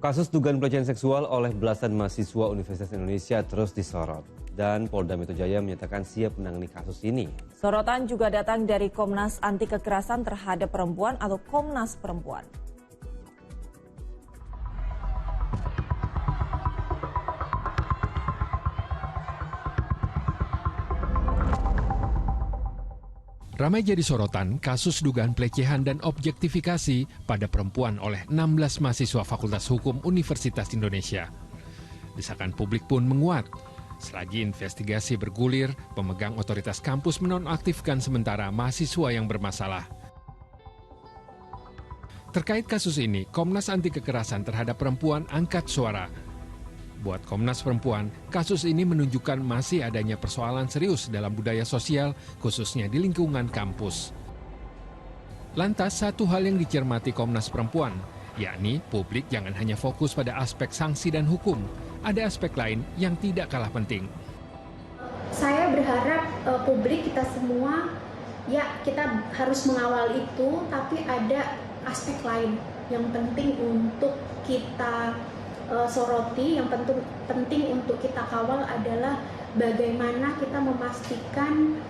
Kasus dugaan pelecehan seksual oleh belasan mahasiswa Universitas Indonesia terus disorot. Dan Polda Metro Jaya menyatakan siap menangani kasus ini. Sorotan juga datang dari Komnas Anti Kekerasan Terhadap Perempuan atau Komnas Perempuan. Ramai jadi sorotan kasus dugaan pelecehan dan objektifikasi pada perempuan oleh 16 mahasiswa Fakultas Hukum Universitas Indonesia. Desakan publik pun menguat. Selagi investigasi bergulir, pemegang otoritas kampus menonaktifkan sementara mahasiswa yang bermasalah. Terkait kasus ini, Komnas Anti Kekerasan Terhadap Perempuan angkat suara. Buat Komnas Perempuan, kasus ini menunjukkan masih adanya persoalan serius dalam budaya sosial, khususnya di lingkungan kampus. Lantas, satu hal yang dicermati Komnas Perempuan, yakni publik jangan hanya fokus pada aspek sanksi dan hukum, ada aspek lain yang tidak kalah penting. Saya berharap publik kita semua, ya kita harus mengawal itu, tapi ada aspek lain yang penting untuk kita soroti, yang penting untuk kita kawal adalah bagaimana kita memastikan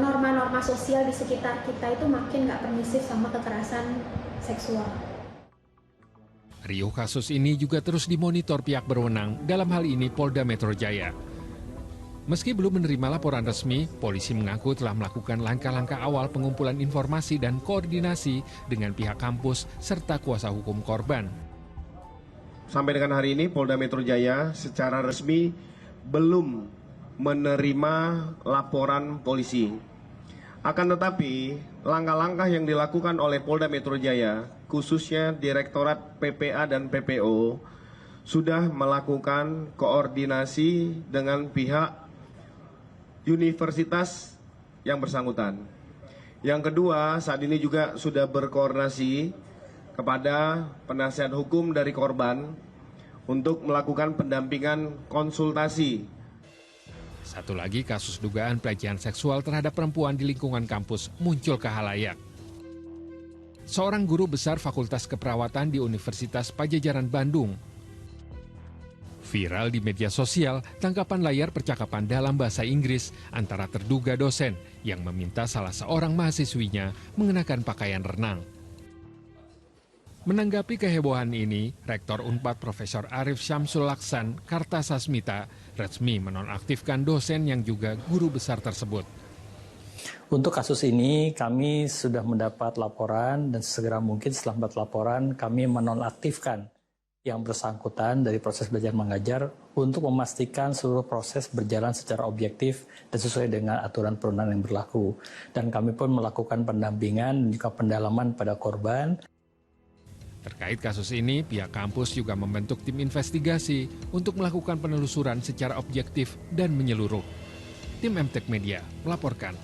norma-norma sosial di sekitar kita itu makin nggak permisif sama kekerasan seksual. Riuh kasus ini juga terus dimonitor pihak berwenang, dalam hal ini Polda Metro Jaya. Meski belum menerima laporan resmi, polisi mengaku telah melakukan langkah-langkah awal pengumpulan informasi dan koordinasi dengan pihak kampus serta kuasa hukum korban. Sampai dengan hari ini Polda Metro Jaya secara resmi belum menerima laporan polisi. Akan tetapi, langkah-langkah yang dilakukan oleh Polda Metro Jaya, khususnya Direktorat PPA dan PPO, sudah melakukan koordinasi dengan pihak universitas yang bersangkutan. Yang kedua, saat ini juga sudah berkoordinasi kepada penasihat hukum dari korban untuk melakukan pendampingan konsultasi. Satu lagi kasus dugaan pelecehan seksual terhadap perempuan di lingkungan kampus muncul ke khalayak. Seorang guru besar Fakultas Keperawatan di Universitas Padjadjaran Bandung. Viral di media sosial tangkapan layar percakapan dalam bahasa Inggris antara terduga dosen yang meminta salah seorang mahasiswinya mengenakan pakaian renang. Menanggapi kehebohan ini, Rektor Unpad Profesor Arif Syamsul Laksan Kartasasmita resmi menonaktifkan dosen yang juga guru besar tersebut. Untuk kasus ini kami sudah mendapat laporan dan segera mungkin setelah mendapat laporan kami menonaktifkan yang bersangkutan dari proses belajar mengajar untuk memastikan seluruh proses berjalan secara objektif dan sesuai dengan aturan perundang yang berlaku. Dan kami pun melakukan pendampingan dan juga pendalaman pada korban. Terkait kasus ini, pihak kampus juga membentuk tim investigasi untuk melakukan penelusuran secara objektif dan menyeluruh. Tim MTek Media melaporkan.